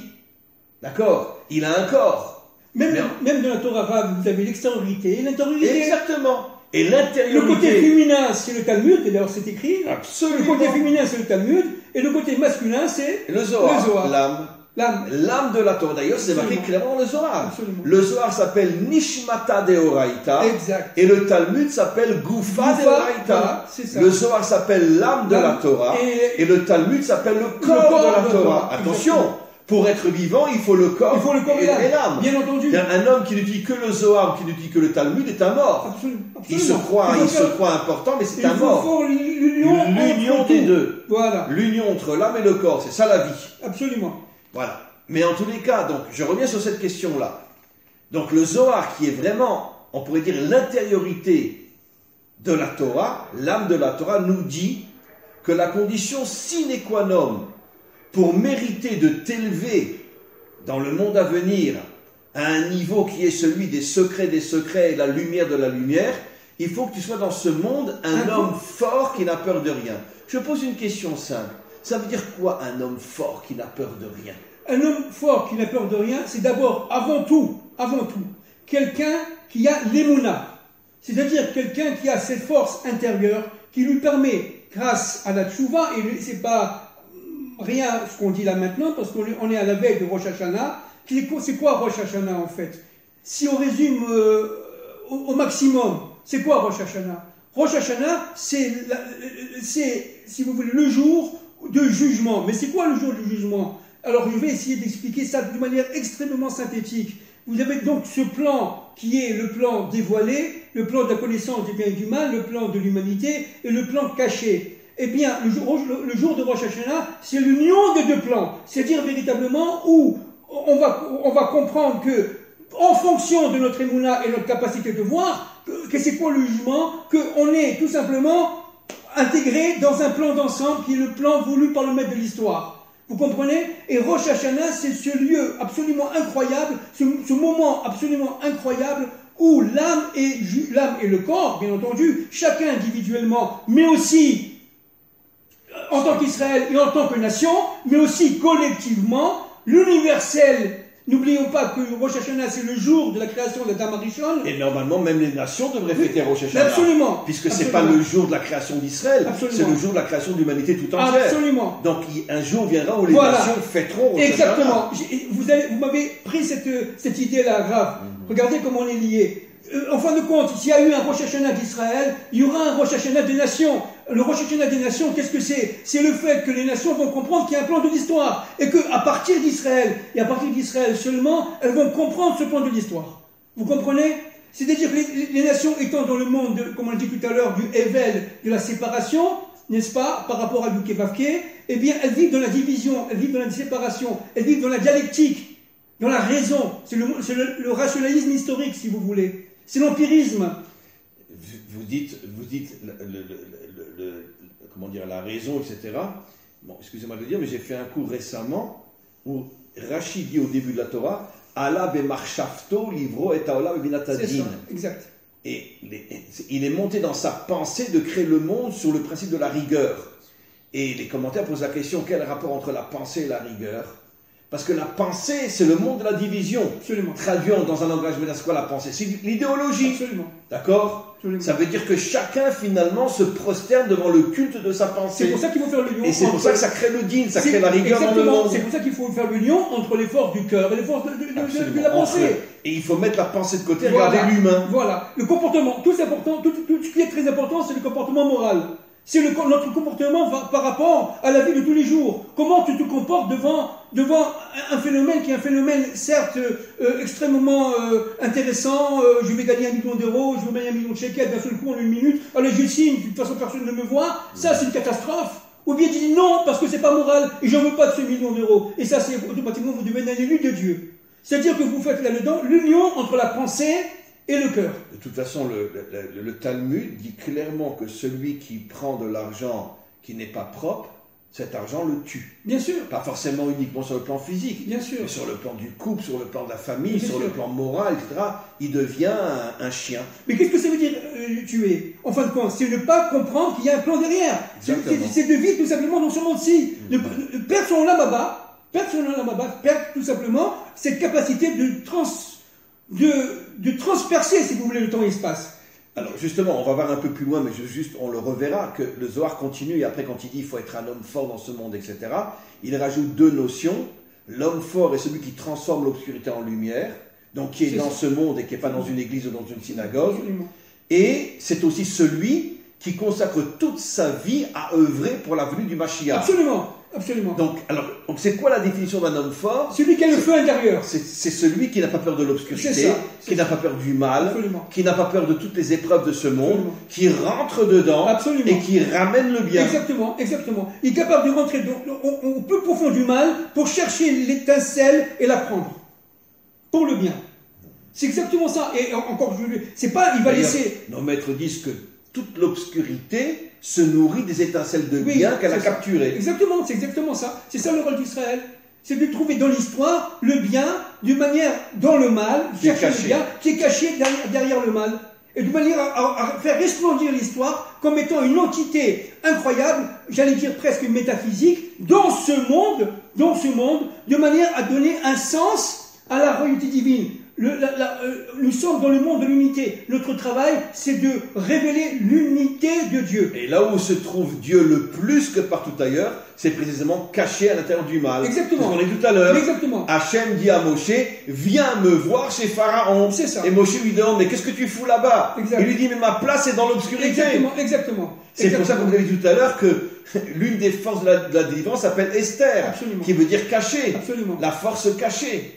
d'accord? Il a un corps. Même dans la Torah arabe, vous avez l'extériorité et l'intériorité. Exactement. Et l'intériorité. Le côté féminin, c'est le Talmud, et d'ailleurs c'est écrit. Absolument. Le côté féminin, c'est le Talmud, et le côté masculin, c'est le Zohar. L'âme de la Torah. D'ailleurs, c'est marqué clairement dans le Zohar. Absolument. Le Zohar s'appelle Nishmata Deoraita. Exact. Et le Talmud s'appelle Gufa Deoraita. Voilà, le Zohar s'appelle l'âme de la Torah. Et le Talmud s'appelle le corps de la Torah. Attention, pour être vivant, il faut le corps, et l'âme. Bien entendu. Un homme qui ne dit que le Zohar, qui ne dit que le Talmud est un mort. Absolument. Il se croit important, mais c'est un mort. Il faut l'union des deux. Voilà. L'union entre l'âme et le corps, c'est ça la vie. Absolument. Voilà. Mais en tous les cas, donc, je reviens sur cette question-là. Donc, le Zohar, qui est vraiment, on pourrait dire, l'intériorité de la Torah, l'âme de la Torah, nous dit que la condition sine qua non pour mériter de t'élever dans le monde à venir à un niveau qui est celui des secrets et la lumière de la lumière, il faut que tu sois dans ce monde un homme fort qui n'a peur de rien. Je pose une question simple. Ça veut dire quoi un homme fort qui n'a peur de rien? Un homme fort qui n'a peur de rien, c'est d'abord, avant tout, quelqu'un qui a l'émouna. C'est-à-dire quelqu'un qui a cette force intérieure qui lui permet, grâce à la tchouva, et c'est pas rien ce qu'on dit là maintenant, parce qu'on est à la veille de Rosh Hashanah. C'est quoi Rosh Hashanah en fait? Si on résume au maximum, c'est quoi Rosh Hashanah? Rosh Hashanah, c'est, si vous voulez, le jour de jugement. Mais c'est quoi le jour du jugement? Alors je vais essayer d'expliquer ça de manière extrêmement synthétique. Vous avez donc ce plan qui est le plan dévoilé, le plan de la connaissance du bien et du mal, le plan de l'humanité et le plan caché. Eh bien, le jour de Rosh Hashanah, c'est l'union des deux plans. C'est-à-dire véritablement où on va comprendre que, en fonction de notre émouna et notre capacité de voir, que c'est quoi le jugement, qu'on est tout simplement intégré dans un plan d'ensemble qui est le plan voulu par le maître de l'histoire. Vous comprenez? Et Rosh Hashanah, c'est ce lieu absolument incroyable, ce moment absolument incroyable où l'âme et le corps, bien entendu, chacun individuellement, mais aussi en tant qu'Israël et en tant que nation, mais aussi collectivement, l'universel. N'oublions pas que Rosh Hashanah, c'est le jour de la création d'Adam Arishon. Et normalement, même les nations devraient fêter Rosh Hashanah. Absolument. Puisque ce n'est pas le jour de la création d'Israël, c'est le jour de la création de l'humanité tout entière. Absolument. Donc un jour viendra où les nations fêteront Rosh Hashanah. Exactement. Vous m'avez pris cette idée-là grave. Regardez comment on est liés. En fin de compte, s'il y a eu un Rosh Hashanah d'Israël, il y aura un Rosh Hashanah des nations. Le Rosh Hashanah des nations, qu'est-ce que c'est? C'est le fait que les nations vont comprendre qu'il y a un plan de l'histoire. Et qu'à partir d'Israël, et à partir d'Israël seulement, elles vont comprendre ce plan de l'histoire. Vous comprenez? C'est-à-dire que les nations étant dans le monde, comme on l'a dit tout à l'heure, du Hevel, de la séparation, n'est-ce pas, par rapport à du Kevavke, eh bien, elles vivent dans la division, elles vivent dans la séparation, elles vivent dans la dialectique, dans la raison. C'est le rationalisme historique, si vous voulez. C'est l'empirisme. Vous dites comment dire, la raison, etc. Bon, excusez-moi de le dire, mais j'ai fait un cours récemment où Rachid dit au début de la Torah, Allah bemarshafto livro et haolam binatadin. C'est ça, exact. Et il est monté dans sa pensée de créer le monde sur le principe de la rigueur. Et les commentaires posent la question, quel rapport entre la pensée et la rigueur? Parce que la pensée, c'est le monde de la division. Absolument. Traduisons dans un langage médias, c'est quoi la pensée? C'est l'idéologie. Absolument. D'accord? Absolument. Ça veut dire que chacun, finalement, se prosterne devant le culte de sa pensée. C'est pour ça qu'il faut faire l'union. Et c'est pour ça que ça crée le din, ça crée la rigueur dans le monde. C'est pour ça qu'il faut faire l'union entre les forces du cœur et les forces de la pensée. Et il faut mettre la pensée de côté, regarder l'humain. Voilà. Le comportement, tout ce qui est très important, c'est le comportement moral. C'est notre comportement par rapport à la vie de tous les jours. Comment tu te comportes devant un phénomène qui est un phénomène certes extrêmement intéressant. Je vais gagner 1 million d'euros, je vais gagner 1 million de shekels d'un seul coup en 1 minute. Allez, je signe, de toute façon personne ne me voit. Ça, c'est une catastrophe. Ou bien tu dis non, parce que c'est pas moral et j'en veux pas de ce 1 million d'euros. Et ça, c'est automatiquement, vous devenez un élu de Dieu. C'est-à-dire que vous faites là-dedans l'union entre la pensée et le cœur. De toute façon, le Talmud dit clairement que celui qui prend de l'argent qui n'est pas propre, cet argent le tue. Bien sûr. Pas forcément uniquement sur le plan physique, bien sûr, mais sur le plan du couple, sur le plan de la famille, sur le plan moral, etc. Il devient un chien. Mais qu'est-ce que ça veut dire tuer? En fin de compte, c'est ne pas comprendre qu'il y a un plan derrière. C'est de vivre tout simplement dans ce monde-ci. Perdre son âme à bas, perdre tout simplement cette capacité de transpercer, si vous voulez, le temps et l'espace. Alors justement, on va voir un peu plus loin, mais on le reverra, que le Zohar continue, et après quand il dit il faut être un homme fort dans ce monde, etc., il rajoute 2 notions. L'homme fort est celui qui transforme l'obscurité en lumière, donc qui est dans ce monde et qui n'est pas dans une église ou dans une synagogue. Absolument. Et c'est aussi celui qui consacre toute sa vie à œuvrer pour la venue du Mashiach. Absolument. Absolument. Donc, c'est quoi la définition d'un homme fort? Celui qui a le feu intérieur. C'est celui qui n'a pas peur de l'obscurité, qui n'a pas peur du mal, qui n'a pas peur de toutes les épreuves de ce monde, qui rentre dedans et qui ramène le bien. Exactement, exactement. Il est capable de rentrer au plus profond du mal pour chercher l'étincelle et la prendre. Pour le bien. C'est exactement ça. Et encore, c'est pas, il va laisser... Nos maîtres disent que toute l'obscurité se nourrit des étincelles de bien qu'elle a capturées. Exactement, c'est exactement ça. C'est ça le rôle d'Israël. C'est de trouver dans l'histoire le bien d'une manière dans le mal, chercher le bien qui est caché derrière le mal. Et de manière à faire resplendir l'histoire comme étant une entité incroyable, j'allais dire presque métaphysique, dans ce monde, de manière à donner un sens à la royauté divine. Nous sommes dans le monde de l'unité. Notre travail, c'est de révéler l'unité de Dieu. Et là où se trouve Dieu le plus que partout ailleurs, c'est précisément caché à l'intérieur du mal. Exactement. Parce qu'on est tout à l'heure. Exactement. Hachem dit à Moshe, viens me voir chez Pharaon. C'est ça. Et Moshe lui demande, mais qu'est-ce que tu fous là-bas? Il lui dit, mais ma place est dans l'obscurité. Exactement. C'est pour ça que vous avez dit tout à l'heure que l'une des forces de la délivrance s'appelle Esther, Absolument. qui veut dire caché. Absolument. La force cachée.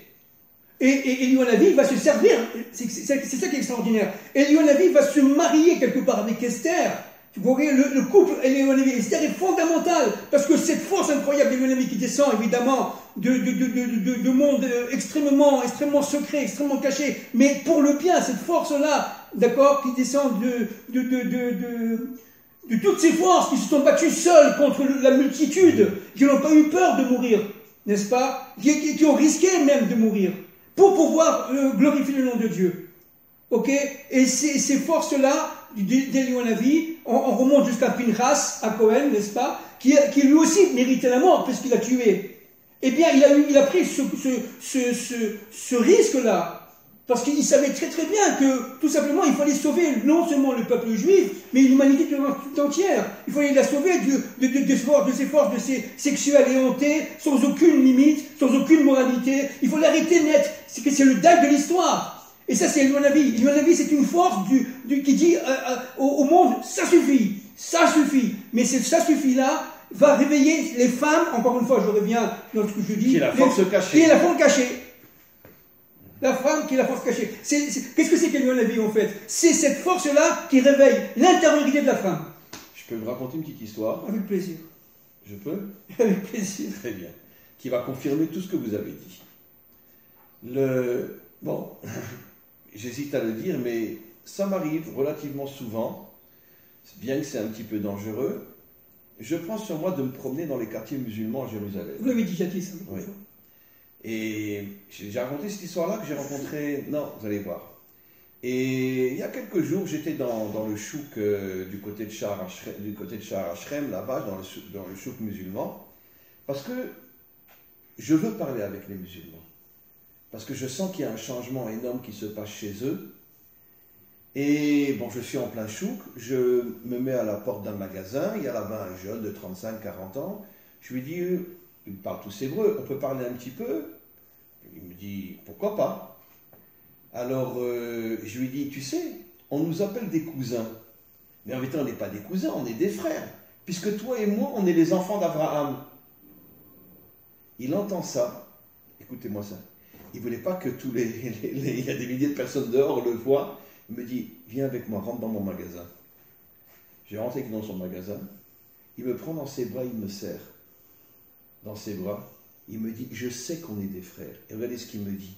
Et Elihu-Hanavi va se servir, c'est ça qui est extraordinaire. Elihu-Hanavi va se marier quelque part avec Esther. Vous voyez, le couple Elihu-Hanavi et Esther est fondamental, parce que cette force incroyable d'Elihu-Hanavi qui descend évidemment de monde extrêmement secret, extrêmement caché, mais pour le bien, cette force-là, d'accord, qui descend de toutes ces forces qui se sont battues seules contre la multitude, qui n'ont pas eu peur de mourir, n'est-ce pas, qui ont risqué même de mourir, pour pouvoir glorifier le nom de Dieu. Ok. Et ces forces-là, d'Elihu-Hanavi, on remonte jusqu'à Pinchas, à Cohen, n'est-ce pas, qui lui aussi méritait la mort, puisqu'il a tué. Eh bien, il a pris ce risque-là, parce qu'il savait très très bien que, tout simplement, il fallait sauver non seulement le peuple juif, mais l'humanité tout entière. Il fallait la sauver de ces forces sexuelles éhontées, sans aucune limite, sans aucune moralité. Il faut l'arrêter net. C'est le dague de l'histoire. Et ça, c'est Elihu-Hanavi. Elihu-Hanavi, c'est une force qui dit au monde, ça suffit. Mais ça suffit-là va réveiller les femmes, encore une fois, je reviens dans ce que je dis. Qui est la force cachée. Qui est la force cachée. La femme qui est la force cachée. Qu'est-ce que c'est qu'Elihu-Hanavi en fait? C'est cette force-là qui réveille l'intériorité de la femme. Je peux vous raconter une petite histoire? Avec plaisir. Je peux? Avec plaisir. Très bien. Qui va confirmer tout ce que vous avez dit. Bon, j'hésite à le dire, mais ça m'arrive relativement souvent, bien que c'est un petit peu dangereux. Je prends sur moi de me promener dans les quartiers musulmans à Jérusalem. Vous l'avez déjà dit ça. Oui. Et j'ai déjà raconté cette histoire-là que j'ai rencontrée. Non, vous allez voir. Et il y a quelques jours, j'étais dans le chouk du côté de Shahar Hashem, là-bas, dans le chouk musulman, parce que je veux parler avec les musulmans. Parce que je sens qu'il y a un changement énorme qui se passe chez eux. Et bon, je suis en plein chouk, je me mets à la porte d'un magasin, il y a là-bas un jeune de 35-40 ans, je lui dis, il parle tous hébreu, on peut parler un petit peu? Il me dit, pourquoi pas? Alors, je lui dis, tu sais, on nous appelle des cousins. Mais en vérité, on n'est pas des cousins, on est des frères. Puisque toi et moi, on est les enfants d'Abraham. Il entend ça, écoutez-moi ça. Il ne voulait pas que il y a des milliers de personnes dehors le voient. Il me dit, viens avec moi, rentre dans mon magasin. Je rentre dans son magasin. Il me prend dans ses bras, il me serre dans ses bras. Il me dit, je sais qu'on est des frères. Et regardez ce qu'il me dit.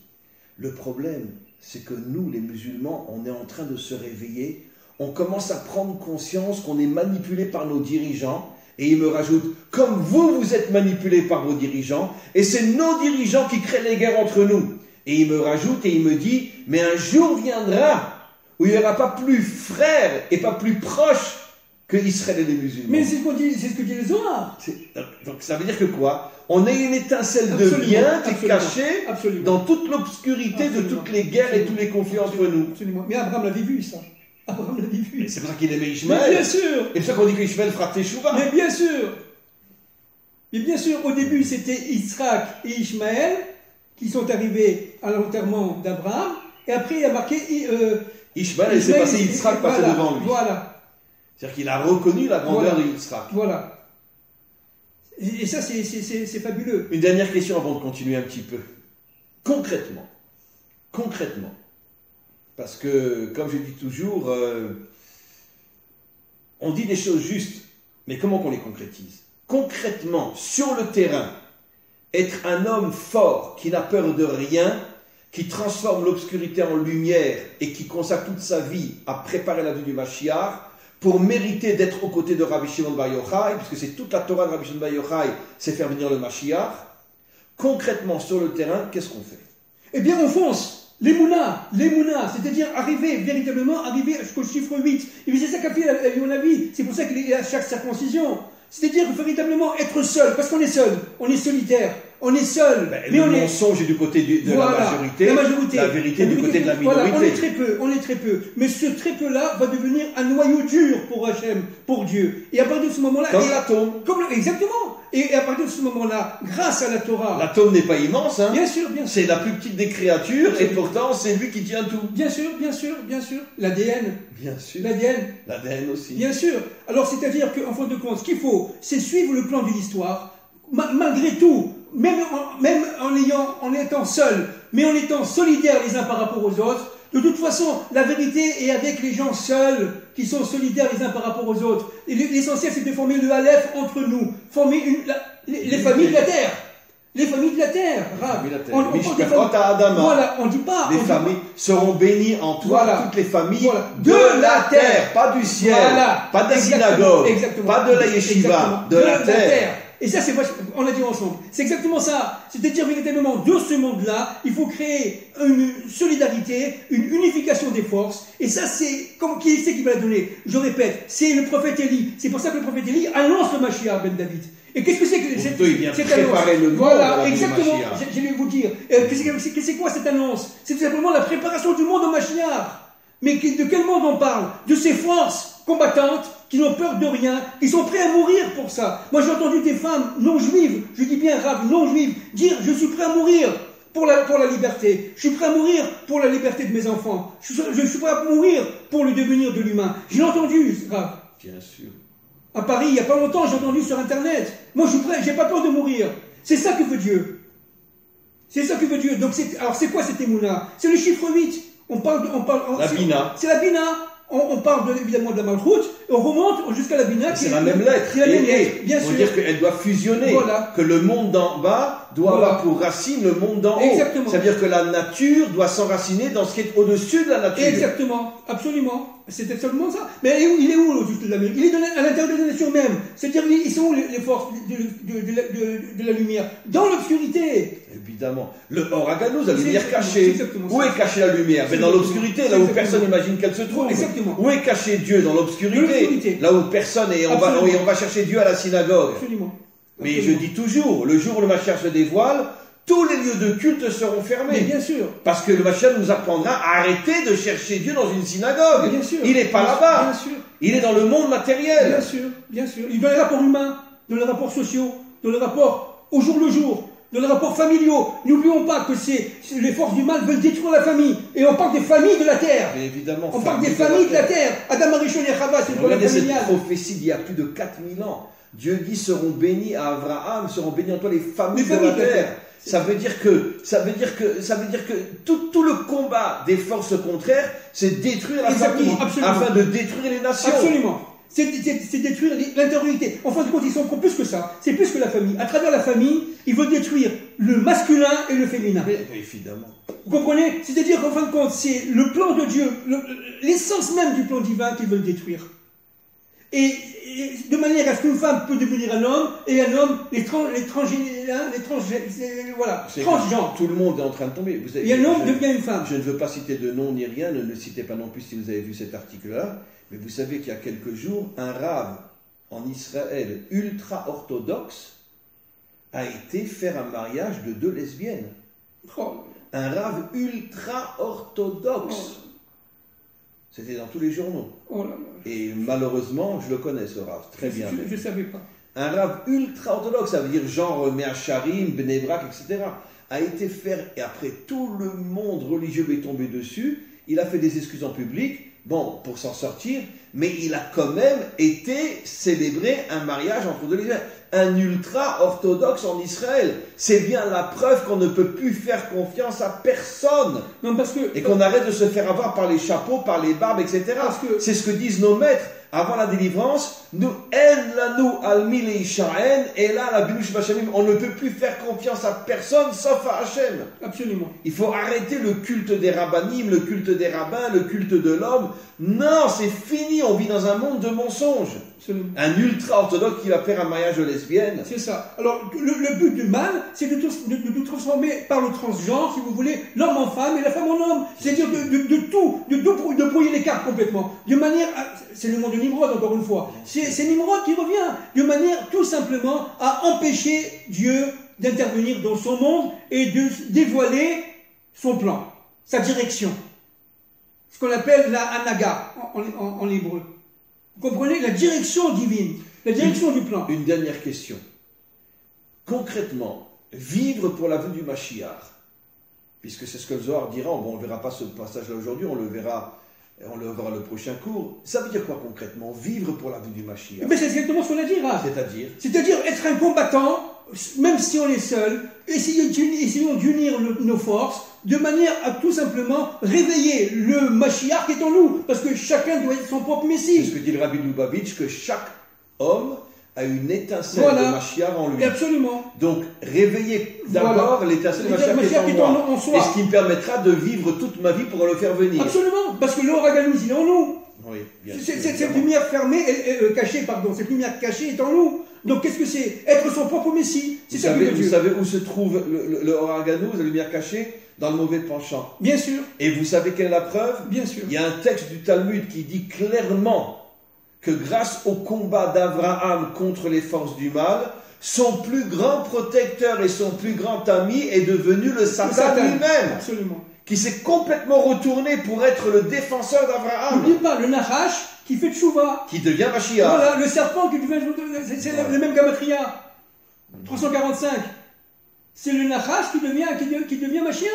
Le problème, c'est que nous, les musulmans, on est en train de se réveiller. On commence à prendre conscience qu'on est manipulé par nos dirigeants. Et il me rajoute, comme vous êtes manipulés par vos dirigeants, et c'est nos dirigeants qui créent les guerres entre nous. Et il me rajoute et il me dit, mais un jour viendra où il n'y aura pas plus frères et pas plus proches que Israël et les musulmans. Mais c'est ce que dit les Zohar. Donc ça veut dire que quoi? On a une étincelle de bien qui est cachée dans toute l'obscurité de toutes les guerres et tous les conflits entre nous. Absolument. Mais Abraham l'avait vu, ça. Abraham l'avait vu. C'est pour ça qu'il aimait Ishmaël. Mais bien sûr. Et c'est pour ça qu'on dit qu'Ishmaël fera Teshuvah. Mais bien sûr. Mais bien sûr, au début, c'était Yitzhak et Ishmaël qui sont arrivés à l'enterrement d'Abraham. Et après, il y a marqué... Ishmaël, il s'est passé Yitzhak passé devant lui. Voilà. C'est-à-dire qu'il a reconnu la grandeur de Yitzhak. Voilà. Et ça, c'est fabuleux. Une dernière question avant de continuer un petit peu. Concrètement. Parce que, comme je dis toujours, on dit des choses justes, mais comment qu'on les concrétise? Concrètement, sur le terrain, être un homme fort qui n'a peur de rien, qui transforme l'obscurité en lumière et qui consacre toute sa vie à préparer la vie du Mashiach, pour mériter d'être aux côtés de Rabbi Shimon Bar Yochai, puisque c'est toute la Torah de Rabbi Shimon Bar Yochai, c'est faire venir le Mashiach. Concrètement, sur le terrain, qu'est-ce qu'on fait? Eh bien, on fonce. L'émouna, c'est-à-dire véritablement arriver jusqu'au chiffre 8. Et c'est ça qu'a fait Elihu-Hanavi. C'est pour ça qu'il est à chaque circoncision. C'est-à-dire véritablement être seul, parce qu'on est seul, on est solitaire, on est seul. Mais le mensonge est du côté de la majorité, la vérité du côté de la minorité. Voilà, on est très peu. Mais ce très peu-là va devenir un noyau dur pour Hachem, pour Dieu. Et à partir de ce moment-là... Comme l'atome. Exactement. Et à partir de ce moment-là, grâce à la Torah... L'atome n'est pas immense, hein. Bien sûr. C'est la plus petite des créatures, et pourtant, c'est lui qui tient tout. Bien sûr. L'ADN. Bien sûr. L'ADN aussi. Bien sûr. Alors, c'est-à-dire qu'en fin de compte, ce qu'il faut, c'est suivre le plan de l'histoire. Malgré tout, même en étant seuls, mais en étant solidaires les uns par rapport aux autres, de toute façon, la vérité est avec les gens seuls, qui sont solidaires les uns par rapport aux autres. L'essentiel, c'est de former le Aleph entre nous, former les familles de la terre. Les familles de la terre, Rav. Voilà, on dit pas. Les familles seront bénies en toi, voilà, toutes les familles de la terre, pas du ciel, voilà, pas de la synagogue, pas de la yeshiva, de la terre. Et ça, on l'a dit ensemble. C'est exactement ça. C'est-à-dire véritablement, de ce monde-là, il faut créer une solidarité, une unification des forces. Et ça, c'est qui c'est qui va la donner? Je répète, c'est le prophète Élie. C'est pour ça que le prophète Élie annonce le Mashiach ben David. Et qu'est-ce que c'est que cette annonce? Préparer le monde. Voilà, exactement. Je vais vous dire. C'est quoi cette annonce? C'est tout simplement la préparation du monde au Mashiach. Mais de quel monde on parle? De ces forces combattantes qui n'ont peur de rien, qui sont prêts à mourir pour ça. Moi, j'ai entendu des femmes non juives, je dis bien Rav, non juives, dire je suis prêt à mourir pour la liberté. Je suis prêt à mourir pour la liberté de mes enfants. Je suis prêt à mourir pour le devenir de l'humain. J'ai entendu, Rav. Bien sûr. À Paris, il n'y a pas longtemps, j'ai entendu sur Internet. Moi, je suis prêt, j'ai pas peur de mourir. C'est ça que veut Dieu. C'est ça que veut Dieu. Donc, alors, c'est quoi cette émouna? C'est le chiffre 8. La Bina. C'est la Bina. On parle évidemment de la Malchoute, et on remonte jusqu'à la Bina. C'est la même lettre. C'est la même lettre, bien sûr. On veut dire qu'elle doit fusionner. Voilà. Que le monde d'en bas doit avoir pour racine le monde d'en haut. Exactement. C'est-à-dire que la nature doit s'enraciner dans ce qui est au-dessus de la nature. Exactement, absolument. C'était seulement ça. Mais il est où au-dessus de la lumière? Il est à l'intérieur de la nature même. C'est-à-dire, ils sont où les forces de la lumière? Dans l'obscurité. Évidemment. Le Oraganos, la lumière cachée. Où est cachée la lumière? Mais dans l'obscurité, là où personne n'imagine qu'elle se trouve. Exactement. Où est caché Dieu? Dans l'obscurité. Là où personne, et on va chercher Dieu à la synagogue. Absolument. Mais je dis toujours, le jour où le Mashiach se dévoile, tous les lieux de culte seront fermés. Mais bien sûr. Parce que le Mashiach nous apprendra à arrêter de chercher Dieu dans une synagogue. Bien sûr. Il n'est pas là-bas. Bien sûr. Il est dans le monde matériel. Bien sûr, bien sûr. Il est dans les rapports humains, dans les rapports sociaux, dans les rapports au jour le jour, dans les rapports familiaux. N'oublions pas que les forces du mal veulent détruire la famille. Et on parle des familles de la terre. Mais évidemment. On parle des familles de la terre. Adam Arishon et Chava, c'est le problème familial. Cette prophétie d'il y a plus de 4000 ans. Dieu dit seront bénis à Abraham, seront bénis en toi les familles de la terre. Ça veut dire que tout le combat des forces contraires, c'est détruire la famille, afin de détruire les nations. Absolument. C'est détruire l'intériorité. En fin de compte, ils sont plus que ça. C'est plus que la famille. À travers la famille, ils veulent détruire le masculin et le féminin. Mais évidemment. Vous comprenez? C'est-à-dire qu'en fin de compte, c'est le plan de Dieu, l'essence même du plan divin qu'ils veulent détruire. Et de manière à ce qu'une femme peut devenir un homme, et un homme, transgenres. Tout le monde est en train de tomber. Et un homme devient une femme. Je ne veux pas citer de nom ni rien, ne le citez pas non plus si vous avez vu cet article-là, mais vous savez qu'il y a quelques jours, un rave en Israël ultra-orthodoxe a été faire un mariage de 2 lesbiennes. Oh. Un rave ultra-orthodoxe. Oh. C'était dans tous les journaux. Oh là là. Et malheureusement, je le connais ce rave, très bien. Je ne savais pas. Un rave ultra-orthodoxe, ça veut dire genre Meacharim, Bnei-Brak, etc. a été faire, et après tout le monde religieux est tombé dessus, il a fait des excuses en public, bon, pour s'en sortir, mais il a quand même été célébré un mariage entre 2 lesbiennes. Un ultra-orthodoxe en Israël. C'est bien la preuve qu'on ne peut plus faire confiance à personne. Non, parce que... Et qu'on arrête de se faire avoir par les chapeaux, par les barbes, etc. C'est ce que disent nos maîtres. Avant la délivrance, nous, et là, la Bilouch Bachamim, on ne peut plus faire confiance à personne sauf à Hachem. Absolument. Il faut arrêter le culte des rabbinim, le culte des rabbins, le culte de l'homme. Non, c'est fini, on vit dans un monde de mensonges. Absolument. Un ultra-orthodoxe qui va faire un mariage de lesbienne. C'est ça. Alors, le but du mal, c'est de tout transformer par le transgenre, si vous voulez, l'homme en femme et la femme en homme. C'est-à-dire de brouiller les cartes complètement. De manière c'est le nom de Nimrod, encore une fois. C'est Nimrod qui revient. De manière, tout simplement, à empêcher Dieu d'intervenir dans son monde et de dévoiler son plan, sa direction. Ce qu'on appelle la anaga en hébreu. Vous comprenez? La direction divine, la direction du plan. Une dernière question. Concrètement, vivre pour la venue du Mashiach, puisque c'est ce que le Zohar dira, bon, on ne verra pas ce passage-là aujourd'hui, on le verra le prochain cours. Ça veut dire quoi concrètement? Vivre pour la venue du Mashiach. Mais c'est exactement ce qu'on a dit, Rav. C'est-à-dire être un combattant même si on est seul, essayons d'unir nos forces de manière à tout simplement réveiller le Mashiach qui est en nous, parce que chacun doit être son propre Messie. C'est ce que dit le Rabbi Lubavitch, que chaque homme a une étincelle Voilà. de Mashiach en lui. Absolument. Donc, réveiller d'abord l'étincelle de Mashiach qui est en moi. soi. Et ce qui me permettra de vivre toute ma vie pour le faire venir. Absolument, parce que l'Or Haganouz, il est en nous. Oui, bien sûr, Cette lumière fermée, cachée, pardon, cette lumière cachée est en nous. Donc qu'est-ce que c'est? Être son propre Messie. C'est ça que veut Dieu. Vous savez où se trouve le Or Haganouz, la lumière cachée? Dans le mauvais penchant. Bien sûr. Et vous savez quelle est la preuve? Bien sûr. Il y a un texte du Talmud qui dit clairement que grâce au combat d'Abraham contre les forces du mal, son plus grand protecteur et son plus grand ami est devenu le Satan lui-même. Absolument. Qui s'est complètement retourné pour être le défenseur d'Abraham. N'oublie pas le Nachash qui fait Tchouva. Qui devient Mashiach. Voilà, le serpent qui devient. C'est le même Gamatria. 345. C'est le Nachash qui devient Mashiach.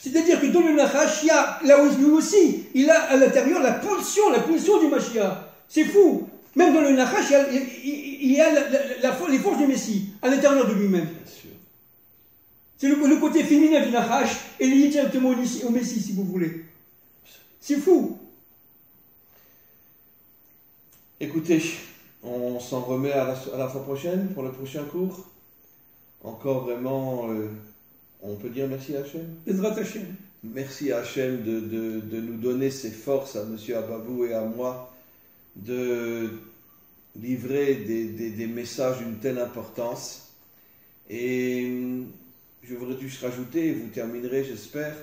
C'est-à-dire que dans le Nachash, il y a, là où lui aussi, il a à l'intérieur la pulsion du Mashiach. C'est fou. Même dans le Nachash, il y a les forces du Messie à l'intérieur de lui-même. C'est le côté féminin du Nachash et lié directement au Messie, si vous voulez. C'est fou. Écoutez, on s'en remet à la fois prochaine, pour le prochain cours. Encore vraiment, on peut dire merci à Hachem. Ezrat Hachem. Merci à Hachem de nous donner ces forces, à M. Ababou et à moi, de livrer des messages d'une telle importance. Et je voudrais juste rajouter, et vous terminerez, j'espère,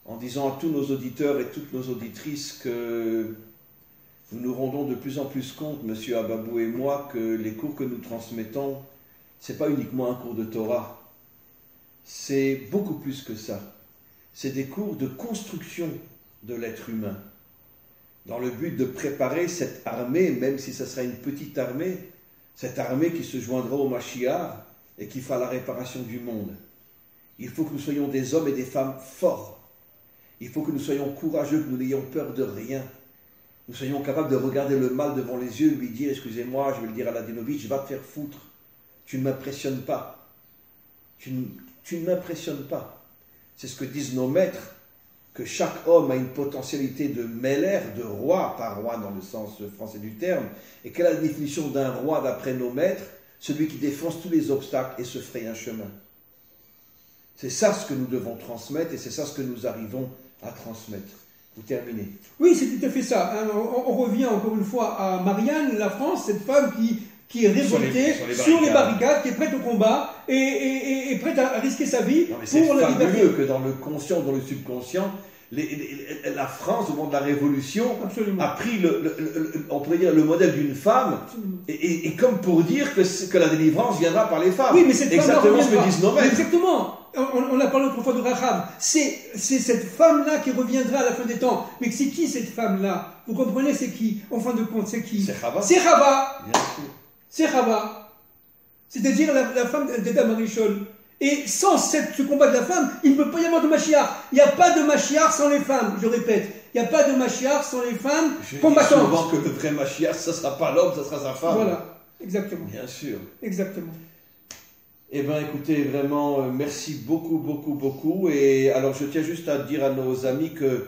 en disant à tous nos auditeurs et toutes nos auditrices que nous nous rendons de plus en plus compte, M. Ababou et moi, que les cours que nous transmettons, ce n'est pas uniquement un cours de Torah, c'est beaucoup plus que ça. C'est des cours de construction de l'être humain, dans le but de préparer cette armée, même si ce sera une petite armée, cette armée qui se joindra au Mashiach et qui fera la réparation du monde. Il faut que nous soyons des hommes et des femmes forts. Il faut que nous soyons courageux, que nous n'ayons peur de rien. Nous soyons capables de regarder le mal devant les yeux, lui dire, excusez-moi, je vais le dire à Ladinovitch, va te faire foutre. Tu ne m'impressionnes pas. Tu ne m'impressionnes pas. C'est ce que disent nos maîtres, que chaque homme a une potentialité de mêler, de roi, pas roi dans le sens français du terme. Et quelle est la définition d'un roi d'après nos maîtres? Celui qui défonce tous les obstacles et se fraye un chemin. C'est ça ce que nous devons transmettre et c'est ça ce que nous arrivons à transmettre. Vous terminez. Oui, c'est tout à fait ça. On revient encore une fois à Marianne, la France, cette femme qui est révoltée sur les barricades, qui est prête au combat et prête à risquer sa vie pour la liberté. C'est fabuleux que dans le conscient, dans le subconscient, la France, au moment de la Révolution, Absolument. a pris on pourrait dire, le modèle d'une femme, et comme pour dire que la délivrance viendra par les femmes. Oui, mais cette exactement ce que disent nos maîtres. Exactement. On a parlé autrefois de Rahab. C'est cette femme-là qui reviendra à la fin des temps. Mais c'est qui cette femme-là? Vous comprenez, c'est qui? En fin de compte, c'est qui? C'est Chava. C'est Chava. Bien sûr. C'est Chava. C'est-à-dire la femme d'Adam Arishon. Et sans ce combat de la femme, il ne peut pas y avoir de Mashiach. Il n'y a pas de Mashiach sans les femmes, je répète. Il n'y a pas de Mashiach sans les femmes combattantes. Je dis souvent que le vrai Mashiach, ce ne sera pas l'homme, ce sera sa femme. Voilà, exactement. Bien sûr. Exactement. Eh bien, écoutez, vraiment, merci beaucoup, beaucoup, beaucoup. Et alors, je tiens juste à dire à nos amis que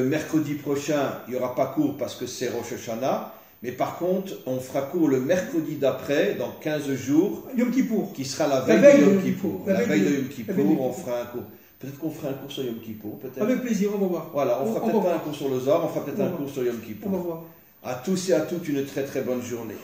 mercredi prochain, il n'y aura pas cours parce que c'est Rosh Hashanah. Mais par contre, on fera cours le mercredi d'après, dans 15 jours, Yom Kippour, qui sera la veille de Yom Kippour. La veille de Yom Kippour, on fera un cours. Peut-être qu'on fera un cours sur Yom Kippour. Avec plaisir, on va voir. Voilà, on fera peut-être un cours sur le Zohar, on fera peut-être un cours sur Yom On Kippour. va voir. À tous et à toutes, une très très bonne journée.